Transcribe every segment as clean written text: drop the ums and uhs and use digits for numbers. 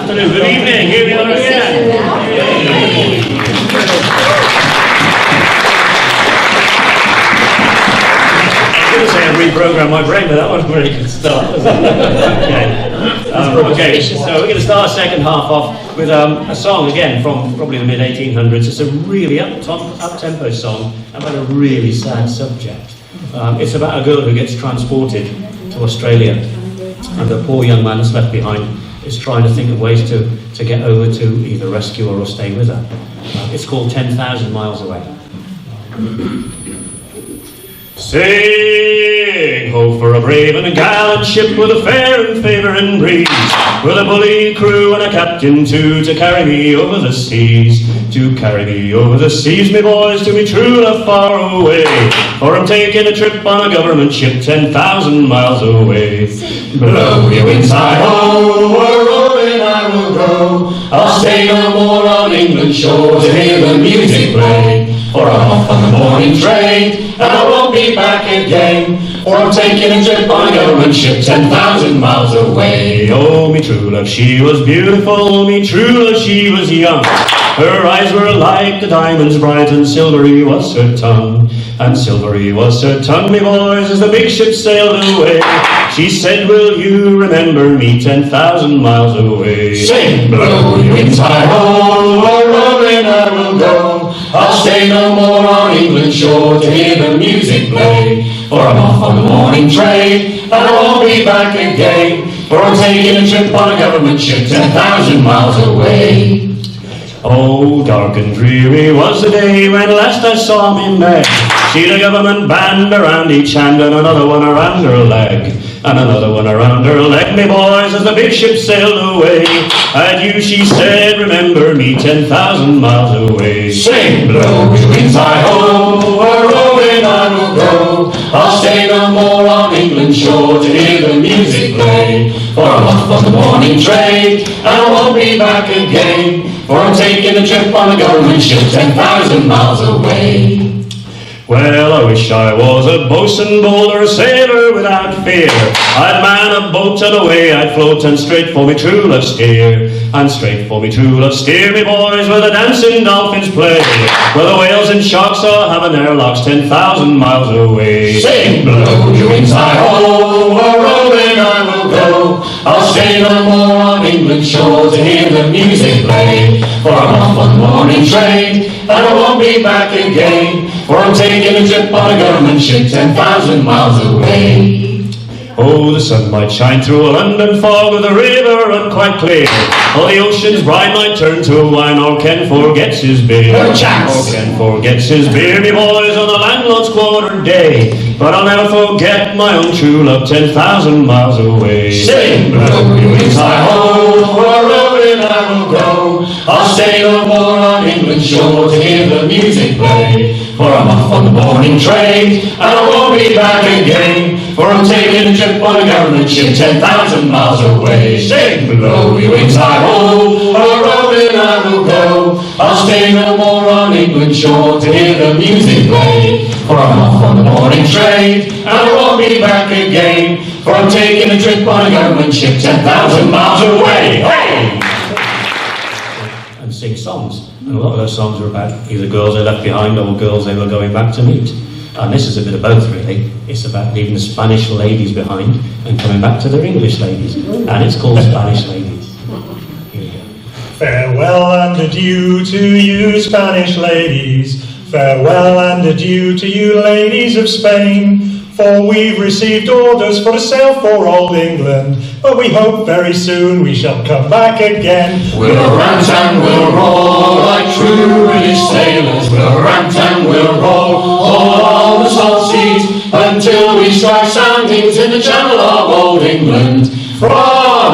afternoon, good evening, here we are again. I was going to say I'd reprogram my brain, but that was a very good start. Okay, so we're going to start our second half off with a song again from probably the mid-1800s. It's a really up-tempo song about a really sad subject. It's about a girl who gets transported to Australia, and the poor young man that's left behind is trying to think of ways to get over to either rescue her or stay with her. It's called 10,000 Miles Away. Sing ho for a brave and a gallant ship with a fair and favouring breeze, with a bully crew and a captain too, to carry me over the seas, to carry me over the seas, me boys, to me true love far away. For I'm taking a trip on a government ship 10,000 miles away. Blow your winds high ho, we're rolling I will go. I'll stay no more on England's shore to hear the music play. For I'm off on the morning train, and I won't be back again. For I'm taking a trip on a government ship 10,000 miles away. Oh, me true love, she was beautiful, me true love, she was young. Her eyes were like the diamonds bright, and silvery was her tongue. And silvery was her tongue, me boys, as the big ship sailed away. She said, will you remember me 10,000 miles away? Sing, blow your winds high ho, a rolling I will go. I'll stay no more on England's shore to hear the music play. For I'm off on the morning train, and I won't be back again. For I'm taking a trip on a government ship 10,000 miles away. Oh, dark and dreary was the day when last I saw me Meg. She'd a government band around each hand, and another one around her leg, and another one around her leg, me boys, as the big ship sailed away. Adieu, she said, remember me 10,000 miles away. Sing, blow your winds high ho, a rolling I will go. I'll stay no more on England's shore to hear the music play. For I'm off on the morning train, and I won't be back again. For I'm taking a trip on a government ship 10,000 miles away. Well, I wish I was a boatswain, bold, or a sailor without fear. I'd man a boat and away I'd float, and straight for me true love steer. And straight for me true love steer, me boys, where the dancing dolphins play, where the whales and sharks are having their larks 10,000 miles away. Sing, blow your wings high ho, a rolling I will go. I'll stay no more on England's shore to hear the music play. For I'm off on the morning train, and I won't be back again. For I'm taking a trip on a government ship 10,000 miles away. Oh, the sun might shine through a London fog, or the river run quite clear, or the ocean's brine might turn to a wine, or Ken forgets his beer. No chance! Or Ken forgets his beer, me boys, on the landlord's quarter day. But I'll never forget my own true love 10,000 miles away. Sing, blow your wings high ho, a rolling I will go. I'll stay no more on England's shore to hear the music play. For I'm off on the morning train, and I won't be back again. For I'm taking a trip on a government ship 10,000 miles away. Sing, blow your wings high ho, a rolling I will go. I'll stay no more on England's shore to hear the music play. For I'm off on the morning train, and I won't be back again. For I'm taking a trip on a government ship 10,000 miles away. Hey! And sing songs. And a lot of those songs are about either girls they left behind or girls they were going back to meet. And this is a bit of both, really. It's about leaving the Spanish ladies behind and coming back to their English ladies. And it's called Spanish Ladies. Here we go. Farewell and adieu to you, Spanish ladies. Farewell and adieu to you, ladies of Spain. For we've received orders for a sail for old England, but we hope very soon we shall come back again. We'll rant and we'll roll like true British sailors. We'll rant and we'll roll all on the salt seas until we strike soundings in the channel of old England. From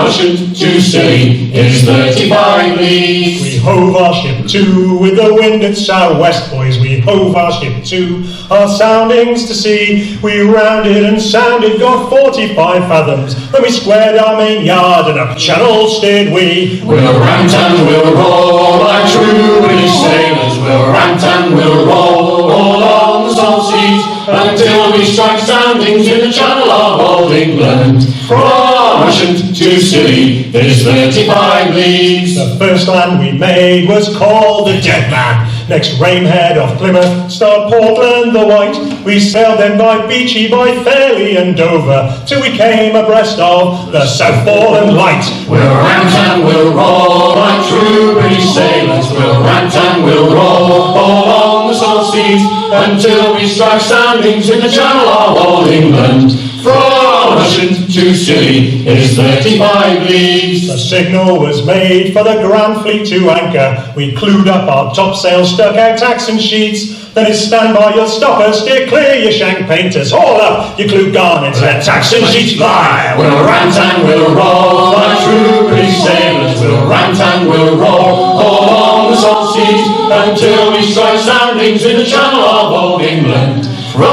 Ocean to Scilly is 35 leagues. We hove our ship to with the wind at southwest, boys. We hove our ship to our soundings to sea. We rounded and sounded, got 45 fathoms. Then we squared our main yard and up channel steered we. We'll rant and we'll roll like true British sailors. We'll rant and we'll roll all on the salt seas until we strike soundings in the channel of old England. From Russian, too silly, there's 35 leagues. The first land we made was called the Dead Man. Next Rainhead off Plymouth, start Portland the White. We sailed then by Beachy, by Fairley and Dover, till we came abreast of the Southforeland Light. We'll rant and we'll roll like true British sailors. We'll rant and we'll roll all along the South Seas until we strike soundings in the Channel of old England. From Russian to Scilly is 35 leagues. The signal was made for the Grand Fleet to anchor. We clewed up our topsails, stuck out tacks and sheets. Then it's stand by your stoppers, steer clear your shank painters. Haul up your clew garnets, let tacks and sheets fly. We'll rant and we'll roll like true British sailors. We'll rant and we'll roll all along the South Seas until we strike soundings in the Channel of old England. From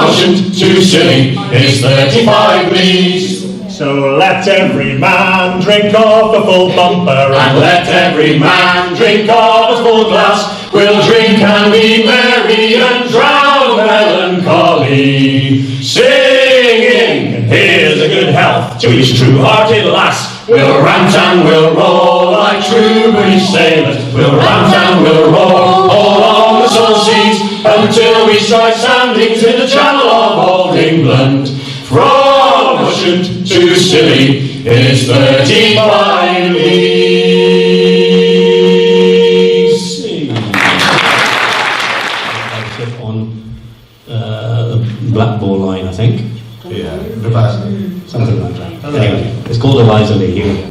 Russian to Scilly is 35 leagues. So let every man drink off the full bumper, And let every man drink off his full glass. We'll drink and be merry and drown melancholy, singing, here's a good health to each true-hearted lass. We'll rant and we'll roll like true British sailors. We'll rant and we'll roll all along the South Seas until we strike soundings in the Channel of old England. From Russian to Scilly is 35 leagues. On the Black Ball line, I think. Yeah, Something like that. Anyway, it's called Eliza Lee. Here we go.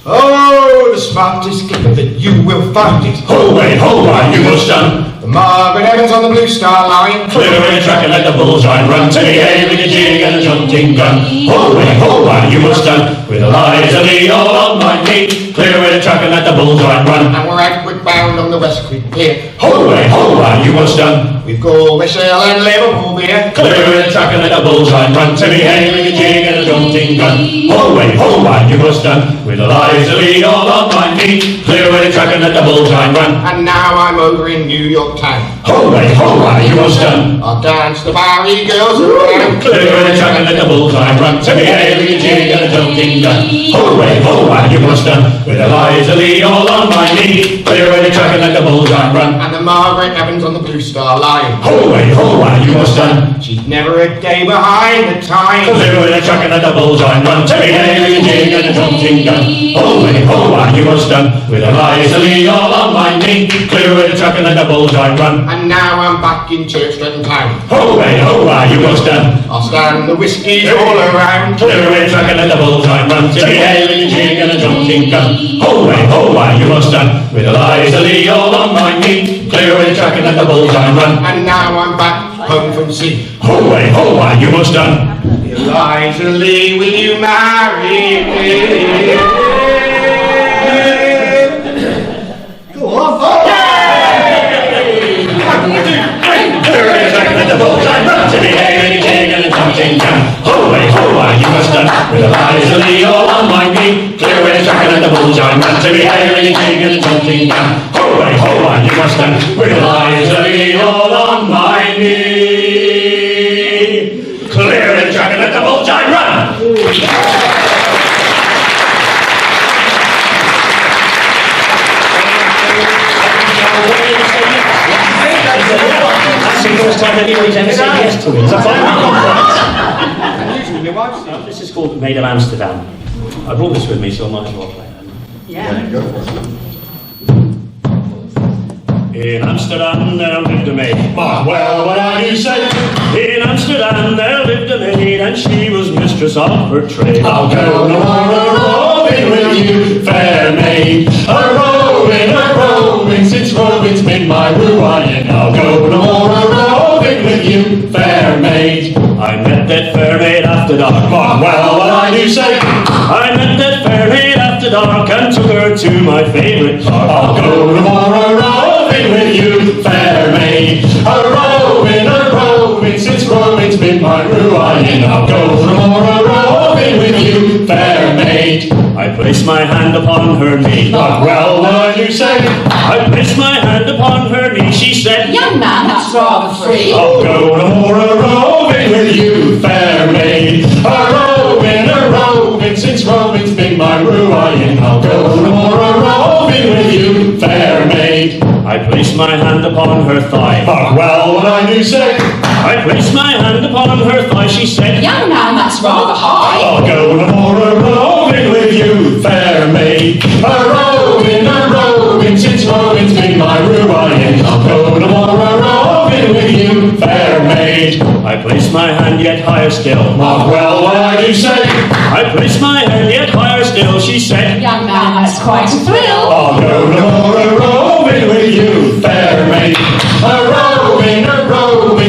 oh, the smartest skipper that you will find it. Ho-way, ho-why, you must done. The Margaret Evans on the Blue Star Line. Clear away the track and let the bullseye run to the air with a jig and a hunting gun. Ho-way, ho-why, you must done. With Eliza Lee all on my knee. Clear away the track and let the bullseye run. And we're outward bound on the West Creek Pier. Ho-way, ho-why, you must done. We've got Whistle and Liverpool beer. Clear away the track and let the bullseye run to the air with a jig and a hunting gun. Ho-way, ho-why, you must done. With Eliza Lee all on my knee. Clear away the track and let the bullseye run. And now I'm over in New York town. Ho-way, ho-why, you must done. I'll dance the Bowery girls around. Clear away the track and let the bullseye run to the air with a jig and a hunting gun. Ho-way, ho-why, you must done. With Eliza Lee all on my knee. Clear away the track and let the bullseye run. And the Margaret Evans on the Blue Star Line. Ho-way, ho-why, you must done. She's never a day behind the time. Clear away the track and let the bullseye run to the air with a jig and a hunting gun. Ho-way, ho-why, you must done. With Eliza Lee all on my knee. Clear away the track and let the bullseye run. And now I'm back in Stretton town. Ho-way, ho-why, you must done. I'll stand the whiskies all around. Clear away the track and let the bullseye run to the air with a jig and a hunting gun. Ho-way, ho-why, you must done. With Eliza Lee all on my knee. Clear away the track and let the bullseye run. And now I'm back home from sea. Ho-way, ho-why, you must done. Eliza Lee, will you marry me? Go on. Clear away the track and let the bullseye run to the air with a jig and a hunting gun. Ho-way, ho-why, you must done. With Eliza Lee all on my knee. Clear away the track and let the bullseye run to the air with a jig and a hunting gun. Ho-way, ho-why, you must done. With Eliza Lee all on my knee. Clear the track and let the bullseye run. That's the first time anybody's ever said yes to it. It's a final contract. Usually my wife's This is called Made of Amsterdam. I brought this with me, so I might as well play it. Go for it. In Amsterdam there lived a maid. Well, what are you saying? In Amsterdam there lived a maid, and she was mistress of her trade. I'll go no more a-roving with you, fair maid. A-roving, since roving's been my ruin. I'll go no more a-roving with you, fair maid. I met that fair maid after dark. Well, what I do say, I met that fair maid after dark and took her to my favourite park. I'll go no more a-roving with you, fair maid. A-roving, since roving's been my ruin. I'll go no more a-roving with you, fair maid. I placed my hand upon her knee. Well, what do you say? I placed my hand upon her knee. She said, Young man, that's rather free. I'll go no more a-roving with you, fair maid. A-roving, since roving, I'll go no more a-roving with you, fair maid. I place my hand upon her thigh. Mark well what I do say. I place my hand upon her thigh. She said, Young man, that's rather high. I'll go no more a-roving with you, fair maid. A-roving, since roving's been my ruin. I'll go no more a-roving with you, fair maid. I place my hand yet higher still. Mark well what I do say. I place my hand yet higher still. She said, Young man, that's quite a thrill. I'll go no more a-roving with you, fair maid. A-roving,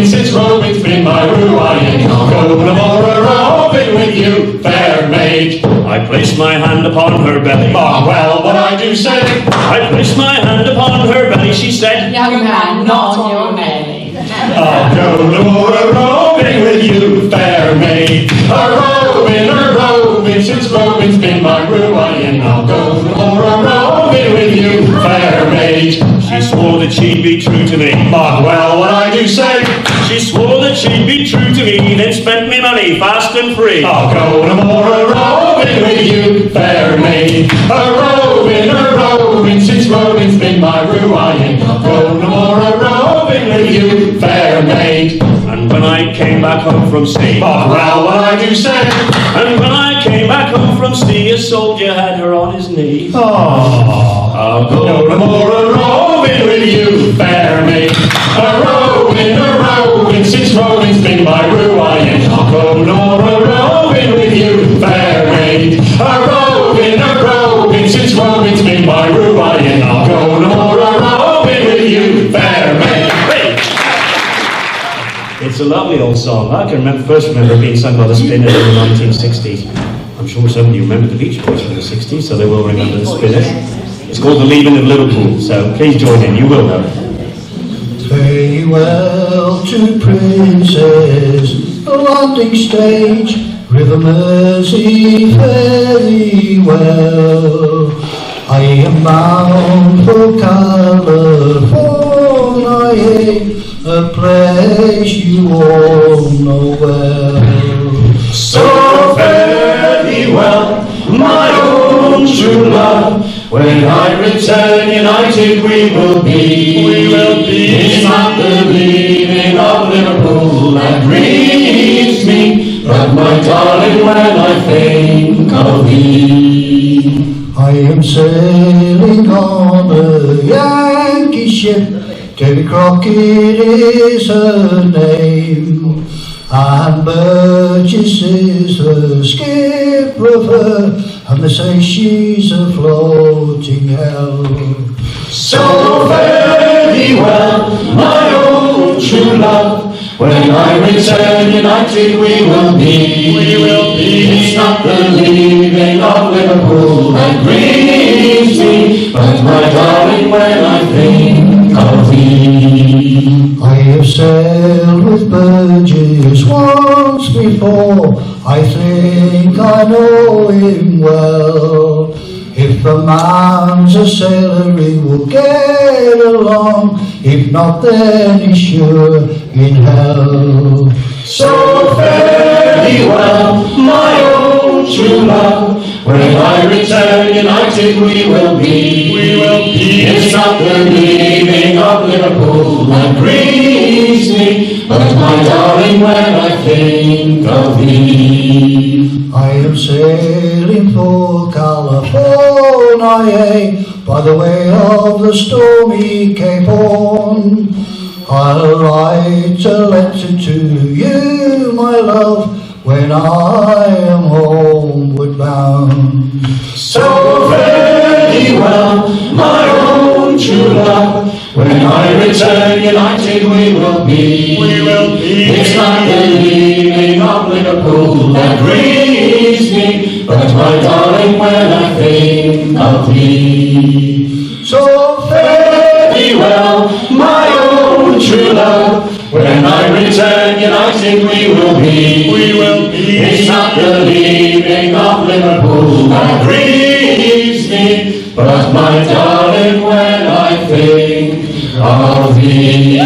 since roving's been my ruin. I'll go no more a-roving with you, fair maid. I place my hand upon her belly. Mark well what I do say. I place my hand upon her belly. She said, Young man, not on your belly. I'll go no more a-roving with you, fair maid. A-roving, since roving's been my ruin. I'll go no more a-roving with you, fair maid. she swore that she'd be true to me. Mark well what I do say. She swore that she'd be true to me, then spent me money fast and free. I'll go no more a-roving with you, fair maid. A-roving, since roving's been my ruin. I'll go no more a-roving with you, fair maid. And when I came back home from sea, Mark well what I do say. and when I came back home from sea, a soldier had her on his knee. I'll go no more a-roving with you, fair maid. A-roving, since roving's been my ruin. I'll go no more a-roving with you, fair maid. A-roving, since roving's been my ruin. I'll go no more a-roving with you, fair maid. It's a lovely old song. I can first remember it being sung by the Spinners in the 1960s. I'm sure some of you remember the Beach Boys from the 60s, so they will remember the Spinners. It's called The Leaving of Liverpool, so please join in, you will know it. Farewell to Princess, the landing stage, River Mersey, fare thee well. I am bound for California, a place you all know well. So fare thee well, my own true love. When I return united we will be. It's not the leaving of Liverpool that grieves me, but my darling, when I think of thee. I am sailing on a Yankee ship, Davy Crockett is her name, and Burgess is the skipper of her, and they say she's a floating hell. So fare thee well, my own true love. When I return united we will be. It's not the leaving of Liverpool that grieves me, but my darling, when I think of thee. I have sailed with Burgess once before, I think I know him well. If a man's a sailor he will get along, if not then he's sure in hell. So fare thee well, my own true love. When I return united we will be. It's not the leaving of Liverpool that grieves me, but my darling, when I think of thee. I am sailing for California, by the way of the stormy Cape Horn. I'll write a letter to you, my love, when I am homeward bound. So fare thee well, my own true love. When I return united we will be. It's not the leaving of Liverpool that grieves me, but my darling, when I think of thee. So Fare thee well, my own true love. When I return united we will be. It's not the leaving of Liverpool that grieves me, but my darling, when I think of thee.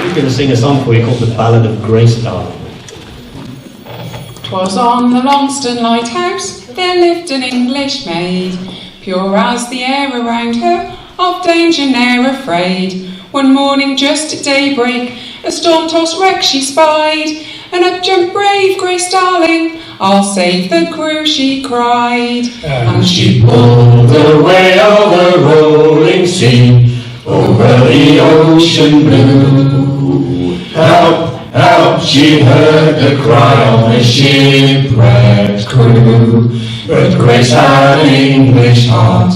We're going to sing a song for you called The Ballad of Grace Darling. 'Twas on the Longston Lighthouse there lived an English maid, pure as the air around her, of danger ne'er afraid. One morning just at daybreak, a storm-tossed wreck she spied, and up jumped brave Grace Darling, I'll save the crew, she cried. And she pulled away over the rolling sea, over the ocean blue. Help, help, she heard the cry of the shipwrecked crew. But Grace had an English heart,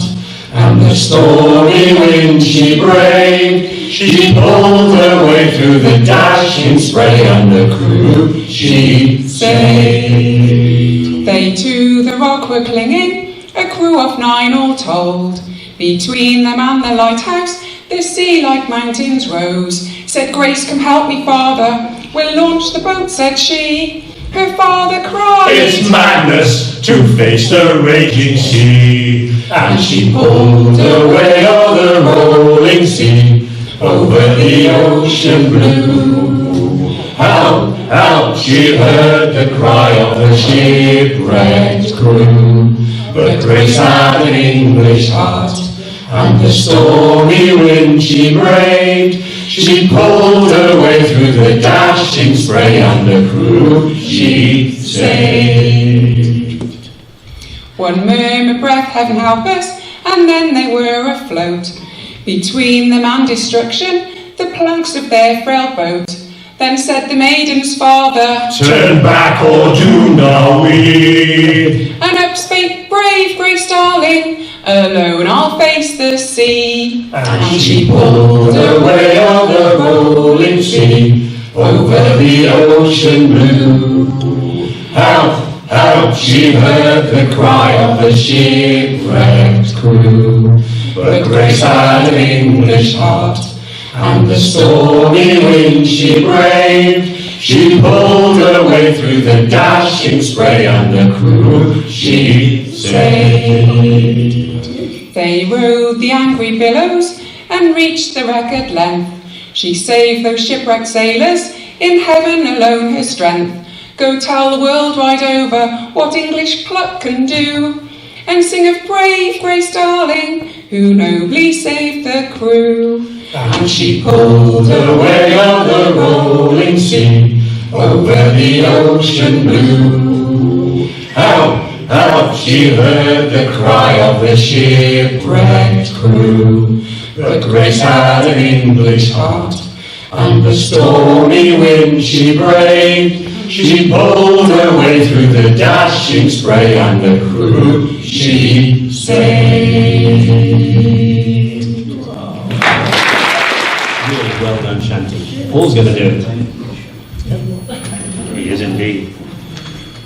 and the stormy wind she braved. She pulled her way through the dashing spray, and the crew she saved. They to the rock were clinging, a crew of 9 all told. Between them and the lighthouse, the sea like mountains rose. Said Grace, come help me, father, we'll launch the boat, said she. Her father cried, It's madness to face the raging sea. And she pulled away over the rolling sea, over the ocean blue. Help, help, she heard the cry of the shipwrecked crew. But Grace had an English heart, and the stormy wind she braved. She pulled her way through the dashing spray, and the crew she saved. one murmured breath, heaven help us, and then they were afloat. Between them and destruction, the planks of their frail boat. Then said the maiden's father, Turn back or do not weep. and up spake brave Grace Darling, alone I'll face the sea. And she pulled her way on the rolling sea, over the ocean blue. Help, help, she heard the cry of the shipwrecked crew. But Grace had an English heart, and the stormy wind she braved. She pulled her way through the dashing spray, and the crew she saved. They rode the angry billows and reached the wreck at length. She saved those shipwrecked sailors, in heaven alone her strength. Go tell the world wide over what English pluck can do, and sing of brave Grace Darling, who nobly saved the crew. And she pulled her way on the rolling sea, over the ocean blue. Help, help, she heard the cry of the shipwrecked crew. But Grace had an English heart, and the stormy wind she braved. She pulled her way through the dashing spray, and the crew she saved. Really well done chanting. Paul's going to do it. He is indeed.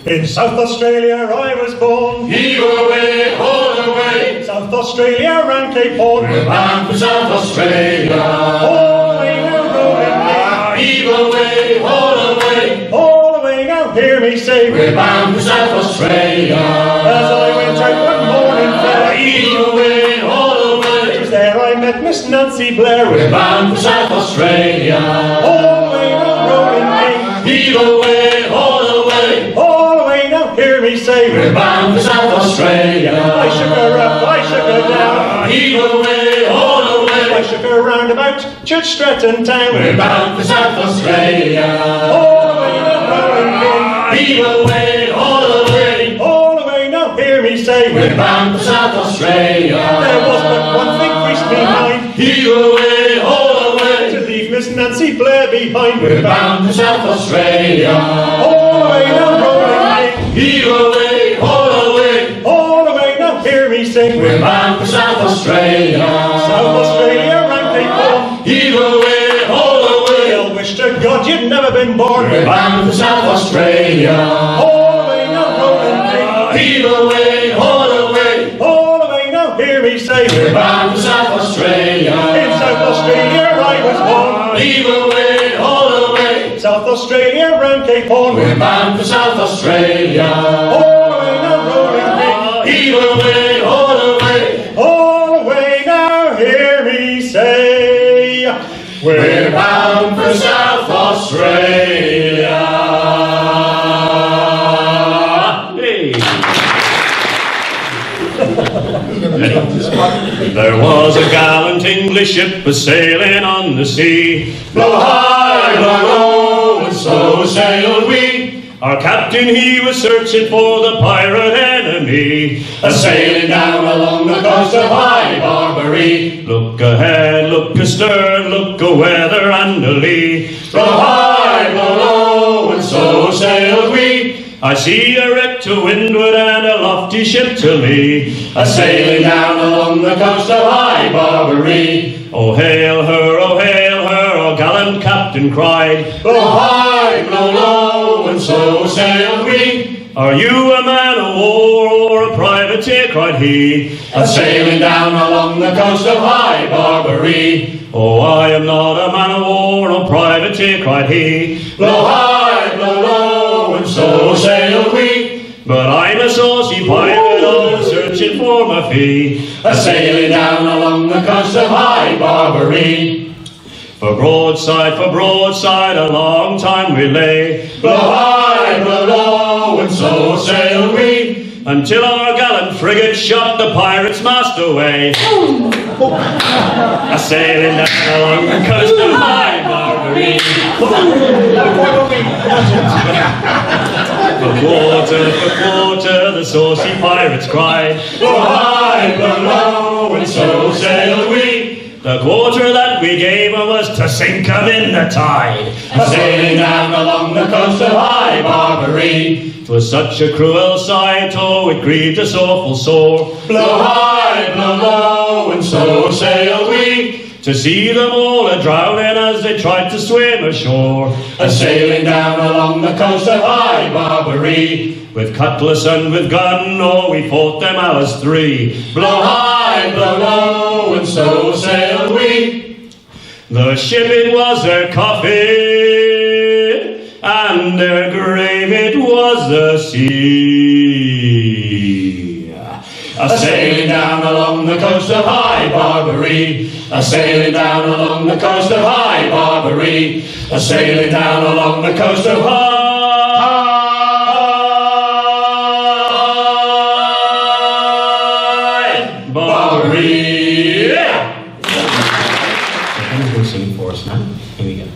In South Australia I was born. Heave away, haul away, South Australia round Cape Horn. we're bound for South Australia. All the way now rolling in. Heave away, haul away, All the way now hear me say. we're bound for South Australia. As I went out one morning fair, Heave away, haul away, it was there I met Miss Nancy Blair. we're bound for South Australia. All the way now rolling in. Heave away, haul away, All the way now hear me say. we're bound for South Australia. I shook her up, I shook her down. Heave away, haul I away, shook her round about Church Stretton town. we're bound for South Australia. All the way now rolling Heave away, haul away, in. All the way now hear me say. we're bound for South Australia. There was but one thing creased behind. Heave away, haul To away, leave Miss Nancy Blair behind. we're bound for South Australia. All the way now rolling in. Heave away, haul away, All the way now hear me sing. we're bound for South Australia. South Australia round Cape Horn. Heave away, haul away, Well, wish to God you'd never been born. we're bound for South Australia. All the way now rolling in. Heave away, haul away, All the way now hear me say. we're bound for South Australia. In South Australia I was born. Heave away, haul away, South Australia round Cape Horn. we're bound for South Australia. All the way now rolling in. Heave away, haul away, All the way now hear me say. we're bound for South Australia. There was a gallant English ship a-sailing on the sea. Blow high, blow low, and so sailed we. Our captain, he was searching for the pirate enemy, A-sailing down along the coast of High Barbary. Look ahead, look astern, look a-weather and a-lee. Blow high, blow low, and so sailed we. I see a wreck to windward and a lofty ship to lee. A-sailing down along the coast of High Barbary. Oh hail her, our gallant captain cried. Blow high, blow low, and so sailed we. Are you a man of war or a privateer, cried he. A-sailing down along the coast of High Barbary. Oh, I am not a man of war or privateer, cried he. Blow high, blow low, and so sailed we. But I'm a saucy pirate, always searching for my fee. A-sailing down along the coast of High Barbary. For broadside, a long time we lay. Blow high, blow low, and so sailed we. Until our gallant frigate shot the pirate's mast away. A-sailing down along the coast of High Barbary. For quarter, the saucy pirates cried. Blow high, blow low, and so sailed we. The quarter that we gave her was to sink 'em in the tide. A-sailing down along the coast of High Barbary. 'Twas such a cruel sight, oh, it grieved us awful sore. Blow high, blow low, and so sailed we. To see them all a-drowning as they tried to swim ashore. A-sailing down along the coast of High Barbary. With cutlass and with gun, oh, we fought them hours 3. Blow high, blow low, and so sailed we. The ship, it was their coffin, and their grave it was the sea. A-sailing down along the coast of High Barbary. A-sailing down along the coast of High Barbary. A-sailing down along the coast of High Barbary. Can you sing for us now? Here we go.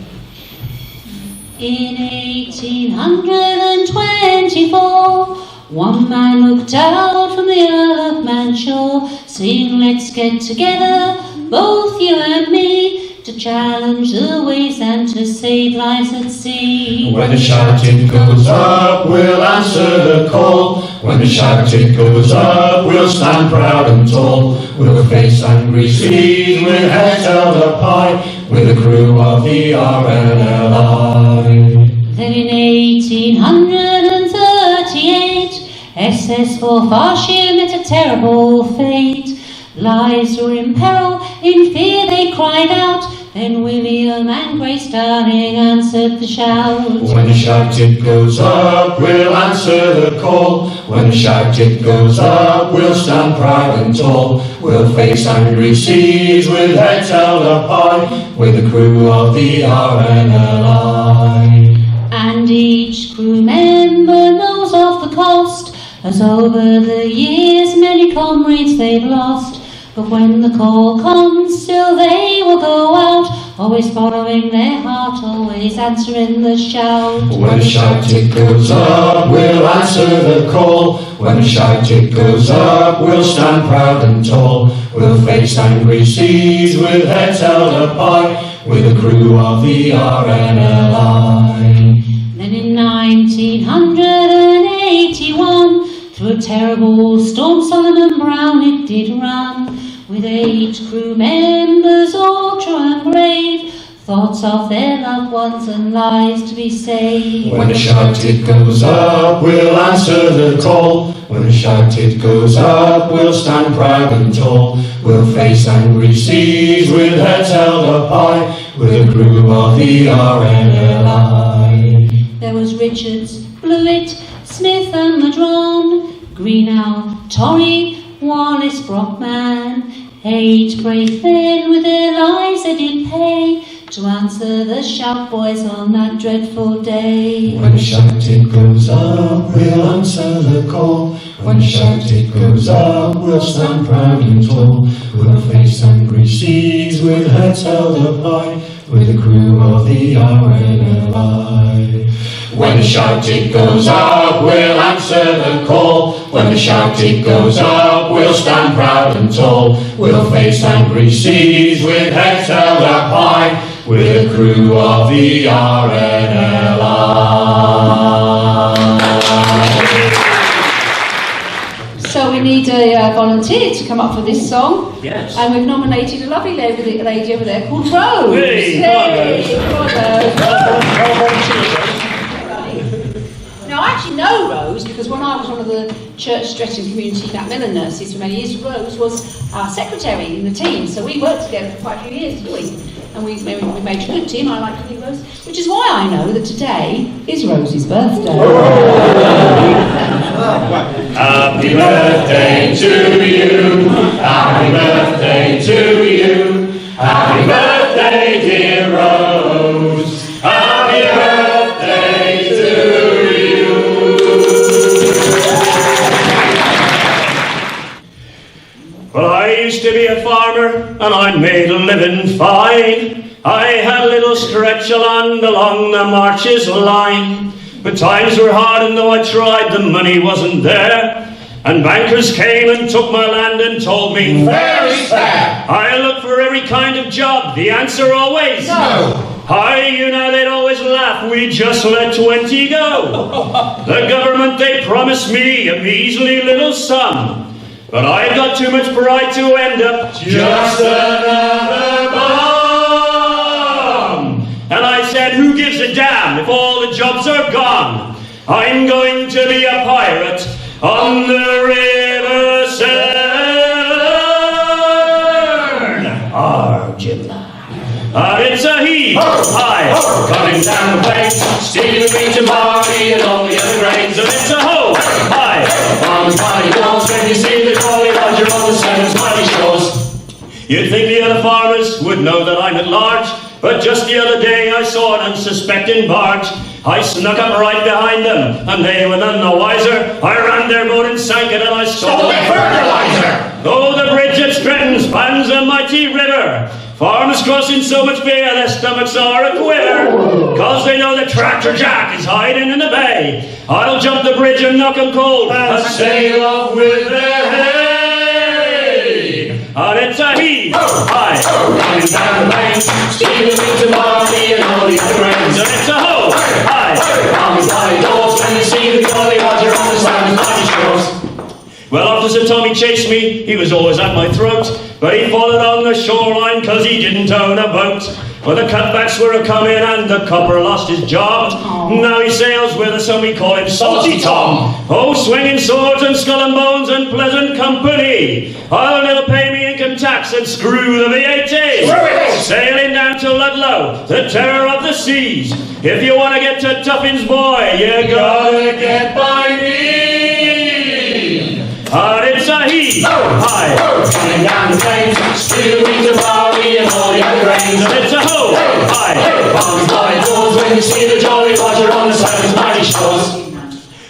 In 1824, one man looked out from the Isle of Man shore, saying, let's get together, both you and me, to challenge the waves and to save lives at sea. When the shouting goes up, we'll answer the call. When the shouting goes up, we'll stand proud and tall. We'll face angry seas with heads held up high, with the crew of the RNLI. Then in 1838, SS Forfarshire met a terrible fate. Lives were in peril, in fear they cried out. Then William and Grace Darling answered the shout. When the shouting goes up, we'll answer the call. When the shouting goes up, we'll stand proud and tall. We'll face angry seas with heads held up high, with the crew of the RNLI. And each crew member knows of the cost, as over the years many comrades they've lost. But when the call comes, still they will go out, always following their heart, always answering the shout. When the shouting goes up, we'll answer the call. When the shouting goes up, we'll stand proud and tall. We'll face angry seas with heads held up high, with the crew of the RNLI. Then in 1981, through a terrible storm, Solomon Brown it did run, with 8 crew members, all true and brave, thoughts of their loved ones and lives to be saved. When the shouting goes up, we'll answer the call. When the shouting goes up, we'll stand proud and tall. We'll face angry seas with heads held up high, with the crew of the RNLI. There was Richards, Blewett, Smith and Madron, Greenough, Torrey, Wallace, Brockman, 8 brave men with their lives they did pay to answer the shout boys on that dreadful day. When the shout it goes up, we'll answer the call. When the shout it goes up, we'll stand proud and tall. We'll face angry seas with heads held up high, with the crew of the RNLI. When the shout it goes up, we'll answer the call. When the shout it goes up, we'll stand proud and tall. We'll face angry seas with heads held up high, with the crew of the RNLI. So we need a volunteer to come up for this song. Yes. And we've nominated a lovely lady over there called Rose. Hey, come on, Rose. Now, I actually know Rose because when I was one of the Church Stretton Community Macmillan nurses for many years, Rose was our secretary in the team. So we worked together for quite a few years, didn't we? And we made a good team. I like to think Rose, which is why I know that today is Rose's birthday. Happy birthday to you. Happy birthday to you. Happy birthday, dear Rose. Happy birthday to you. Well, I used to be a farmer, and I made a living fine. I had a little stretch of land along the Marches line. But times were hard, and though I tried, the money wasn't there. And bankers came and took my land and told me, fair is fair. I looked for every kind of job. The answer always, No. Hi, you know, they'd always laugh, we just let 20 go. The government, they promised me a measly little sum. But I've got too much pride to end up Just another bomb. And I said, who gives a damn if all the jobs are gone? I'm going to be a pirate on the River Severn. Argent. It's a heave, high, coming down the plains, stealing wheat and barley and all the other grains. and it's a hoe, high. Farmers mighty goals when you see the Jolly Roger on the Severn's mighty shores. You'd think the other farmers would know that I'm at large, but just the other day I saw an unsuspecting barge. I snuck up right behind them, and they were none the wiser. I ran their boat and sank it, and I stole their fertilizer. Oh, the bridge at Stretton spans a mighty river. Farmers crossing so much beer, their stomachs are a quiver. Cause they know that Tractor Jack is hiding in the bay. I'll jump the bridge and knock 'em cold and sail off with their hay. And it's a heave, high, Coming down the plains, stealing wheat and barley and all the other grains. and it's a hoe, high. Farmers mighty goals when you see the Jolly Roger on the Severn's mighty shores. Well, Officer Tommy chased me, he was always at my throat, but he followed on the shoreline 'cause he didn't own a boat. Well, the cutbacks were a-coming and the copper lost his job. Now he sails with us and we call him Salty Tom. Oh, swinging swords and skull and bones and pleasant company. I'll never pay me income tax and screw the VAT. Screw it! Sailing down to Ludlow, the terror of the seas. If you want to get to Tuffins, boy, you gotta get by me. And it's a heave, high, Coming down the plains, stealing wheat and barley and all the other grains. and it's a hoe, high. Farmers mighty goals when you see the Jolly Roger on the Severn's mighty shores.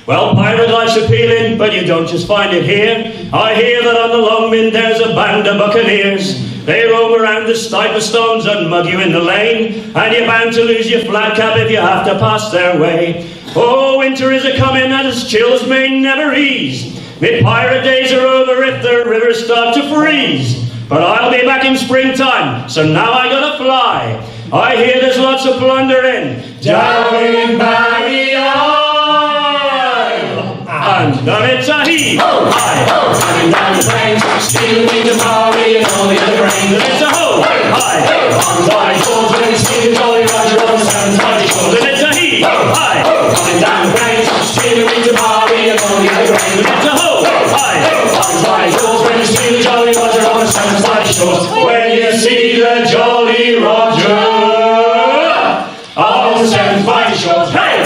Well, pirate life's appealing, but you don't just find it here. I hear that on the Longmynd there's a band of buccaneers. They roam around the stiper stones and mug you in the lane, and you're bound to lose your flat cap if you have to pass their way. Oh, winter is a-coming and its chills may never ease. My pirate days are over if the rivers start to freeze. But I'll be back in springtime, so now I gotta fly. I hear there's lots of plundering down in Barry Isle. And it's a heave, high, Coming down the plains, stealing wheat and barley and all the other grains. and it's a hoe, high, Farmers mighty goals when you see the Jolly Roger on the Severn's mighty shores. and it's a heave, high, Coming down the plains, stealing wheat and barley and all the other grains. and it's a hoe, high. Farmers mighty goals when you see the Jolly Roger on the Severn's mighty shores. When you see the Jolly Roger on the Severn's mighty shores, hey!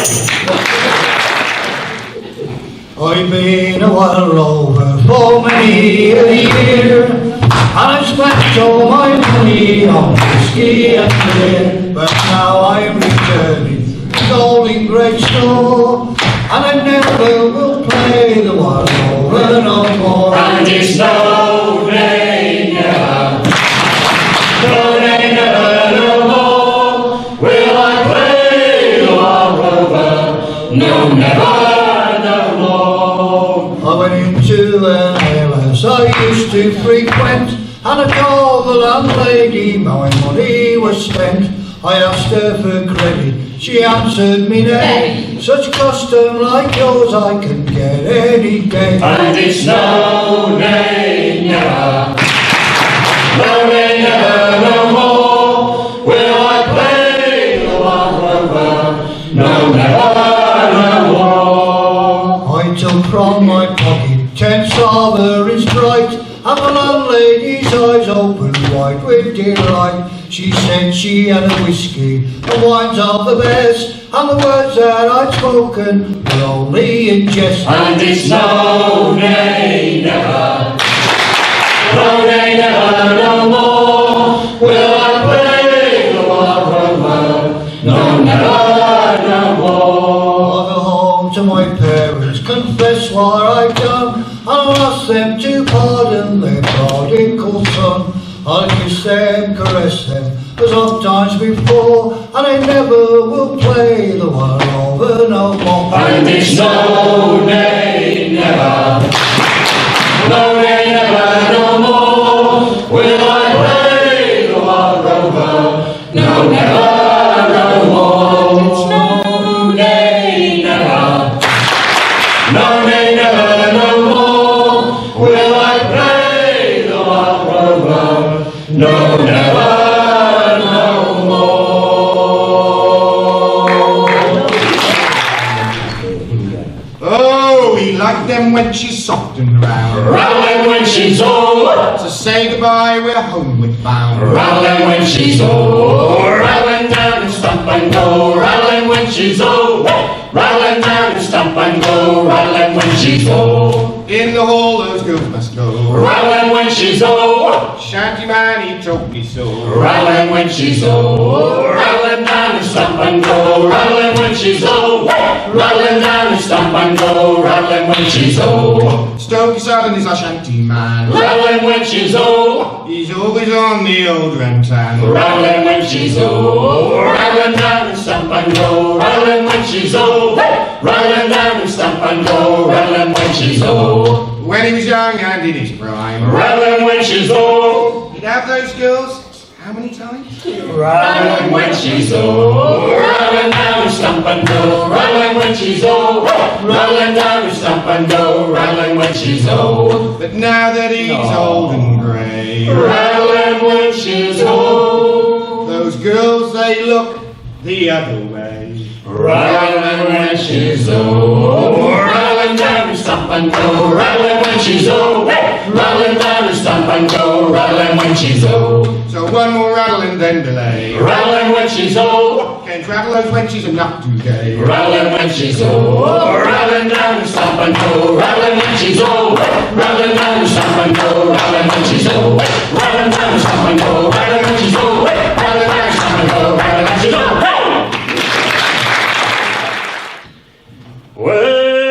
I've been a wild rover for many a year. I've spent all my money on whiskey and beer. But now I am returning to Golding Great Store, and I never will play the one over no more. And it's no day never, no day never no more will I play the one over, no never no more. I went into an alehouse I used to frequent, and I told the landlady my money was spent. I asked her for credit, she answered me nay. Such custom like yours I can get any day. And it's no day never, no day never no more will I play the one over, no never no more. I took from my pocket 10 sovereigns bright, and the landlady's eyes opened wide with delight. She said she had a whiskey, the wines of the best, and the words that I'd spoken were only in jest. And it's no day never, no day never no more will I play the one over, no never no more. I'll go home to my parents, confess what I've done, and I'll ask them to pardon their prodigal son. I'll kiss them, caress them, as oft times before, and I never will play the one over no more. And it's no day never, no day never no more will I play the one over, no never no more. It's no day never, no day never no more will I play the one over, no never. Oh, we like them when she's soft and round. Rowling when she's old, To say goodbye, we're homeward bound. rowling when she's old, rowling down and stump and go, rowling when she's old, rowling down and stump and go, rowling when she's old. In the hall those girls must go. Rowling when she's old, Shanty man, he told me so. rowling when she's old, rowling down and stump and go, rowling when she's old, rowling down and stump and go, rowling when she's old. Stokey Sutton is our shanty man. Rowling when she's old, He's always on the old ramtan. rowling when she's old, rowling down and stump and go, rowling when she's old, rowling down and stump and go, rowling when she's old. When he was young and in his prime, Rowling when she's old, he'd have those girls how many times? rowling when she's old, rowling down and stump and go, rowling when she's old, rowling down and stump and go, rowling when she's old, But now that he's old and grey, rowling when she's old, those girls, they look the other way. rowling when she's old, rowling down and stump and go, rowling when she's old, rowling down and stump and go, rowling when she's old, So one more rattle and then delay. rowling when she's old, Can't rattle those wenches enough to gay. rowling when she's old, rowling down and stump and go, rowling when she's old, rowling down and stump and go, rowling when she's old, rowling down and stump and go, rowling when she's old, rowling down and stump and go, rowling when she's old.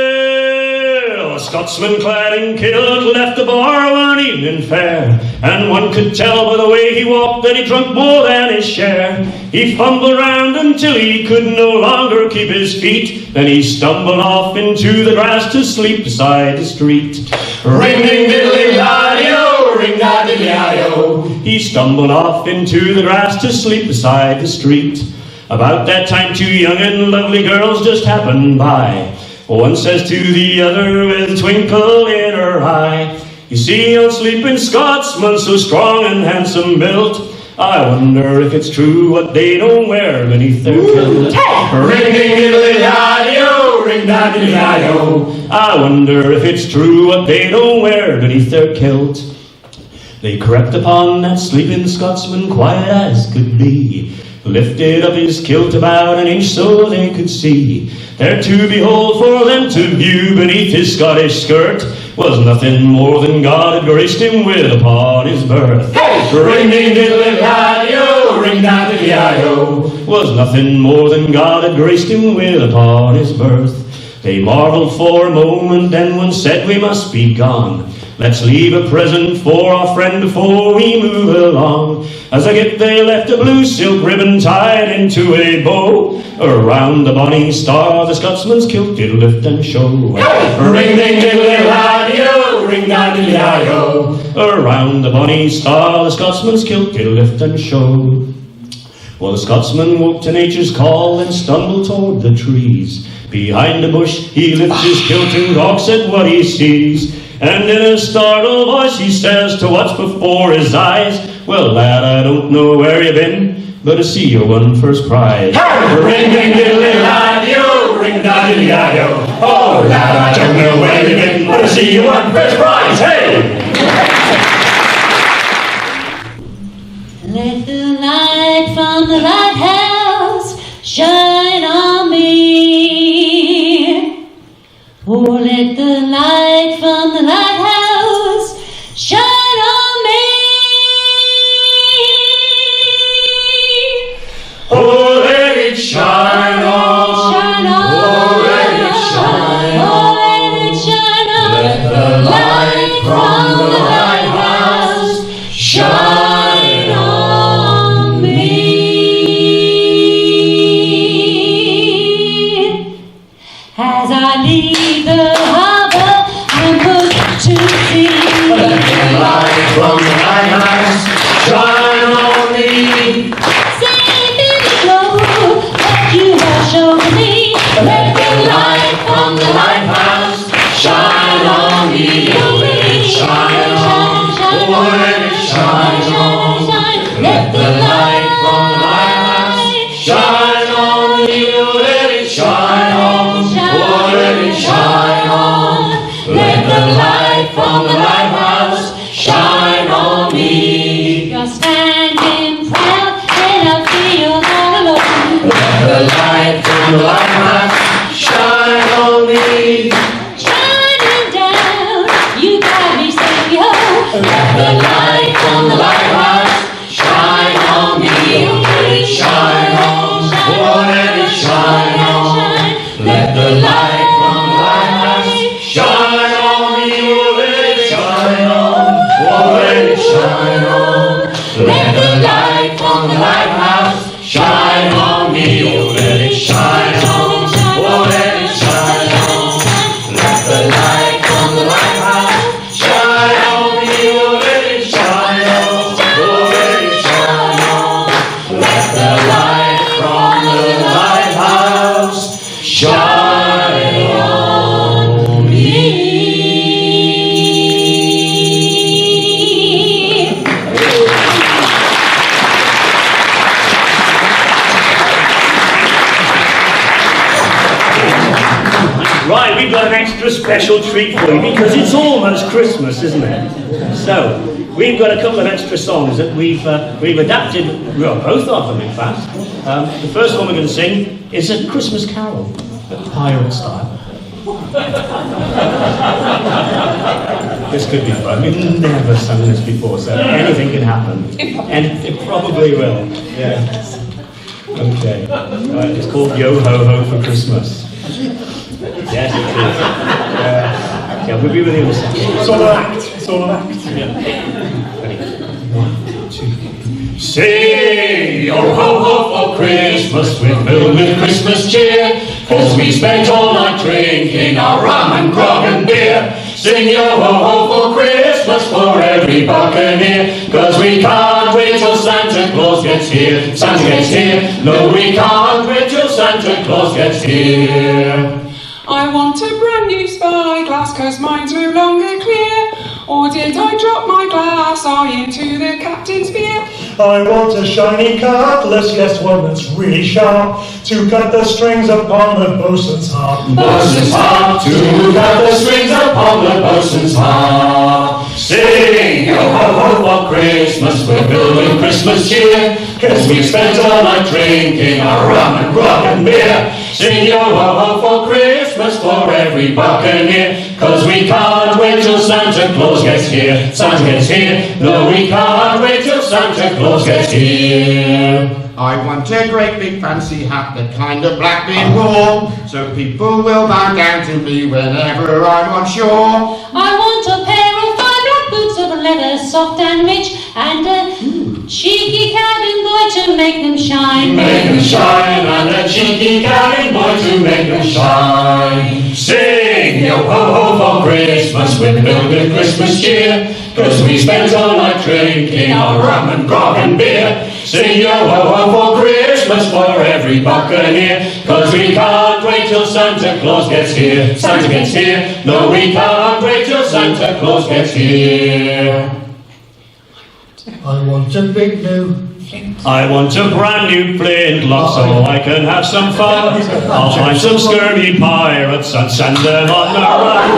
Well, a Scotsman clad in kilt left the bar one evening fair, and one could tell by the way he walked that he drunk more than his share. He fumbled round until he could no longer keep his feet, then he stumbled off into the grass to sleep beside the street. Ring ding diddly hi-yo, ring da diddly hi-yo. He stumbled off into the grass to sleep beside the street. About that time, two young and lovely girls just happened by. One says to the other with a twinkle in her eye, "You see, old sleeping Scotsman, so strong and handsome built, I wonder if it's true what they don't wear beneath their kilt." Ring ding diddly hi-yo, ring da diddly hi-yo. I wonder if it's true what they don't wear beneath their kilt. They crept upon that sleeping Scotsman quiet as could be, lifted up his kilt about an inch so they could see. There to behold, for them to view beneath his Scottish skirt, was nothing more than God had graced him with upon his birth. Ring ding diddly hi-yo, ring da diddly hi-yo. was nothing more than God had graced him with upon his birth. They marveled for a moment, then one said, we must be gone. Let's leave a present for our friend before we move along. As a gift they left a blue silk ribbon tied into a bow. Around the bonny star the Scotsman's kilt did lift and show. Ring ding diddly laddy-o, ring diddly laddy-o. Around the bonny star the Scotsman's kilt did lift and show. Well, the Scotsman woke to nature's call and stumbled toward the trees. Behind a bush he lifts his kilt and gawks at what he sees. And in a startled voice he says to what's before his eyes, well, lad, I don't know where you've been, but I see you won first prize. Ring ding diddly laddy-o, ring diddly laddy-o. Oh, lad, I don't know where you've been, but I see you won first prize. Hey! Let the light from the lighthouse shine on me. Oh, let the light from the lighthouse shine on me. Oh, let it shine on. Shine on. Oh, let it shine on. Oh, let it shine on. Let the light from the lighthouse shine on me. As I leave the harbor and put to sea, Let the light from the lighthouse shine on me. safe in the glow that you have shown me. Let the light from the lighthouse shine on me. Oh, let it shine on. Oh, let it shine on. Let the light from the lighthouse shine on me. Oh, let it shine on. Oh, let it shine on. Let the light from the lighthouse shine on me. You're standing proud and I feel all alone. Let the light from the lighthouse shine on me. Shining down, you got me safely home. Let the light from the lighthouse shine on me. Oh, let it shine on. Oh, let it shine on. Let the light from the lighthouse shine on me. Oh, let it shine on. Oh, let it shine on. Let the light from the lighthouse shine on me. Oh, let it shine on. Oh, let it shine on. Let the light from the lighthouse shine on me. Oh, let it shine on. Oh, let it shine on. Let the light from the lighthouse shine on me. Right, we've got an extra special treat for you because it's almost Christmas, isn't it? So, we've got a couple of extra songs that we've adapted, well, both of them in fact. The first one we're going to sing is a Christmas carol, pirate style. This could be fun. We've never sung this before, so anything can happen. And it probably will. Yeah. Okay. Right, it's called Yo Ho Ho for Christmas. Yes, it is. Yeah, we'll be with you in a second. It's all an act. It's all an act. Yeah. Ready? 1, 2. Sing, yo ho ho for Christmas, we're filled with Christmas cheer, 'cause we spent all night drinking our rum and grog and beer. Sing yo ho ho for Christmas for every buccaneer, 'cause we can't wait till Santa Claus gets here. Santa gets here, no we can't wait till Santa Claus gets here. I want a brand new spyglass, 'cause mine's no longer clear. Or did I drop my glass eye into the captain's beer? I want a shiny cutlass, yes, one that's really sharp, to cut the strings upon the bosun's harp. Bosun's harp, to cut the strings upon the bosun's harp. Sing, yo ho ho for Christmas, we're filled with Christmas cheer, 'cause we spent all night drinking our rum and grog and beer. Sing yo ho ho for Christmas for every buccaneer, 'cause we can't wait till Santa Claus gets here. Santa gets here, no we can't wait till Santa Claus gets here. I want a great big fancy hat, the kind of black beard wore, so people will bow down to me whenever I'm on shore. I want a pair of fine black boots of leather, soft and rich, and a cheeky cabin boy to make them shine. Make them shine, and a cheeky cabin boy to make them shine. Sing yo ho ho for Christmas with filled with Christmas cheer, 'cause we spent all night drinking our rum and grog and beer. Sing yo ho ho for Christmas for every buccaneer, 'cause we can't wait till Santa Claus gets here. Santa gets here, no we can't wait till Santa Claus gets here. I want a big new I want a brand new flintlock so I can have some fun. I'll find some scurvy pirates and send them on the run.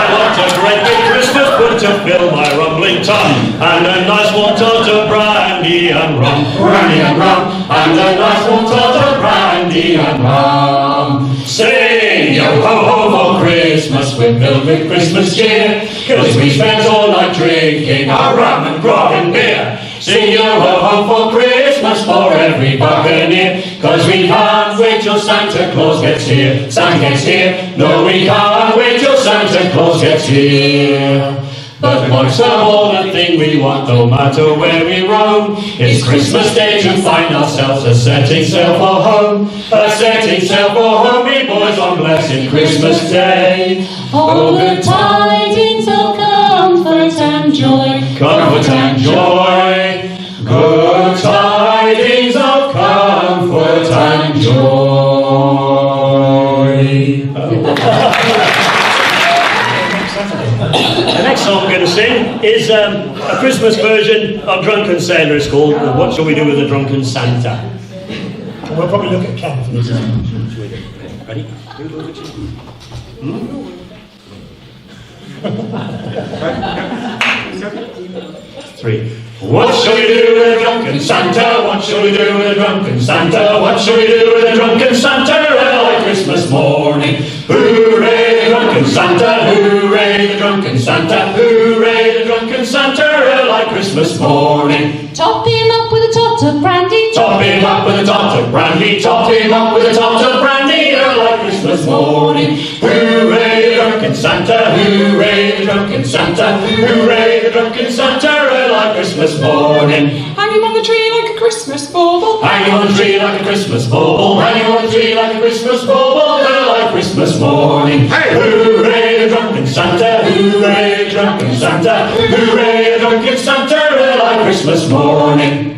I want a great big Christmas put to fill my rumbling tongue, and a nice warm tot of brandy and rum. Brandy and rum, and a nice warm tot of brandy and rum. Sing yo ho ho for Christmas, we're filled with Christmas cheer, 'cause we spent all night drinking our rum and grog and beer. Sing yo ho ho for Christmas for every buccaneer, 'cause we can't wait till Santa Claus gets here. Santa gets here, no we can't wait till Santa Claus gets here. But most of all the thing we want, no matter where we roam, is Christmas Day to find ourselves a setting sail for home. A setting sail for home, me boys, on blessed Christmas Day. All the tidings of comfort and joy. Comfort and joy, good tidings of comfort and joy. The next song I'm going to sing is a Christmas version of Drunken Sailor. It's called What Shall We Do with a Drunken Santa? We'll probably look at Ken for this. Ready? Three. What shall we do with a drunken Santa? What shall we do with a drunken Santa? What shall we do with a drunken Santa? Early Christmas morning. Hooray, the drunken Santa! Hooray, the drunken Santa! Hooray, the drunken Santa! Early Christmas morning. Top him up with a tot of brandy. Top him up with a tot of brandy. Top him up with a tot of brandy. Early Christmas morning. Hooray, the drunken Santa! Hooray, the drunken Santa! Hooray, the drunken Santa! Early Christmas morning. Hang him on the tree like a Christmas bauble. Hang him on the tree like a Christmas bauble. Hang him on the tree like a Christmas bauble. Early Christmas morning. Hey! Hooray, the drunken Santa! Hooray, the drunken Santa! Hooray, the drunken Santa! Early Christmas morning.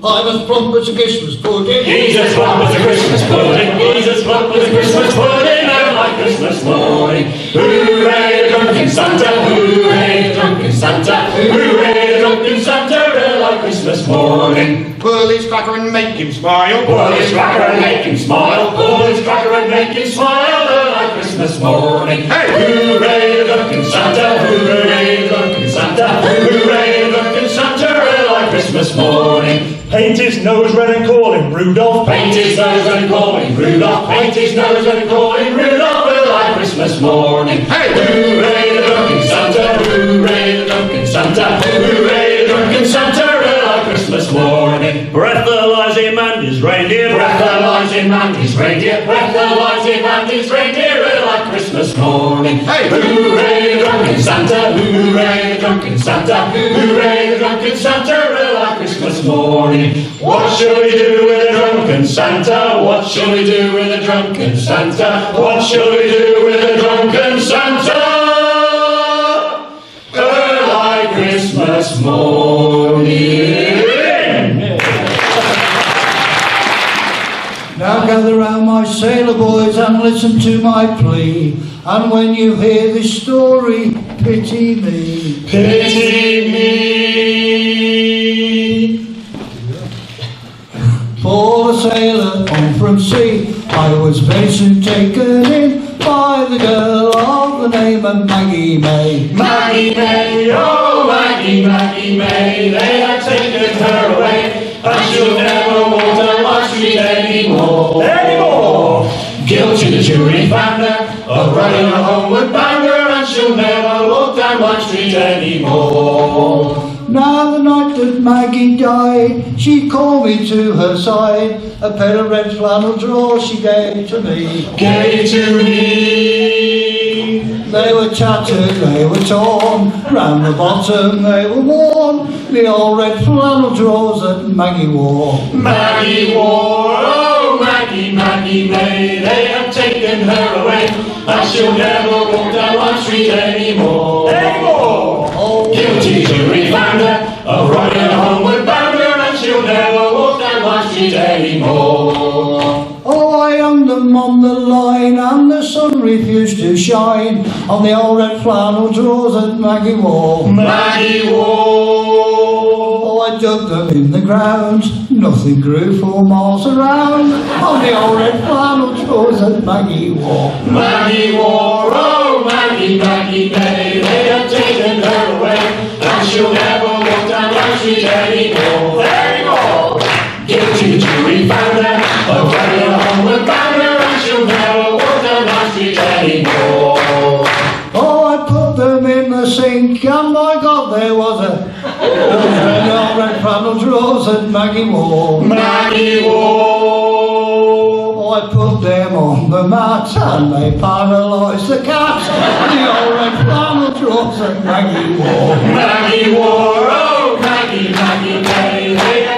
I'm as plump as a Christmas pudding. He's as plump as a Christmas pudding. He's as plump as a Christmas pudding. Early Christmas morning. Hooray, the drunken Santa! Hooray, the drunken Santa! Hooray, the drunken Santa! Early Christmas morning. Pull his cracker and make him smile. Pull his cracker and make him smile. Pull his cracker and make him smile. Early Christmas morning. Hey! Hooray, the drunken Santa! Hooray, the drunken Santa! Hooray, the drunken Santa! Early Christmas morning. Paint his nose red and call him Rudolph. Paint his nose and call him Rudolph. Paint his nose and call him Rudolph. Early Christmas morning. Hey! Hooray, the drunken Santa! Hooray, the drunken Santa! Hooray, the drunken Santa! Early Christmas morning. Breathalyze him and his reindeer. Breathalyze him and his reindeer. Breathalyze him and his reindeer. Early Christmas morning. Hey! Hooray, the drunken Santa! Hooray, the drunken Santa! Hooray, the drunken Santa! Early Christmas morning. What shall we do with a drunken Santa? What shall we do with a drunken Santa? What shall we do with a drunken Santa? Early Christmas morning. Now gather round my sailor boys and listen to my plea. And when you hear this story, pity me. Pity me. For a sailor on from sea, I was very soon taken in by the girl of the name of Maggie May. Maggie May, oh Maggie, Maggie May, they have taken her away, and she'll never walk down my street anymore. Guilty the jury found her of running a homeward bounder, and she'll never walk down my street anymore. Now the night that Maggie died, she called me to her side. A pair of red flannel drawers she gave to me. Gave to me. They were tattered, they were torn, round the bottom they were worn, the old red flannel drawers that Maggie wore. Maggie wore, oh Maggie, Maggie May, they have taken her away, and she'll never walk down my street anymore. Guilty jury found her, of running homeward bound her, and she'll never walk down my street anymore. Oh, I hung them on the line, and the sun refused to shine on the old red flannel drawers that Maggie wore. Maggie wore. Oh, I dug them in the ground, nothing grew 4 miles around on the old red flannel drawers that Maggie wore. Maggie wore, oh Maggie, Maggie May, they have taken her away, and she'll never walk down my street anymore. Anymore. Guilty jury found her, of running homeward bound her, and she'll never walk down my street anymore. Oh, I put them in the sink, and my God, there was a old red flannel drawers that Maggie wore. Maggie wore. Oh, I put them on the mat, and they paralysed the cat. The old red flannel drawers that Maggie wore. Maggie wore, oh Maggie, Maggie May, they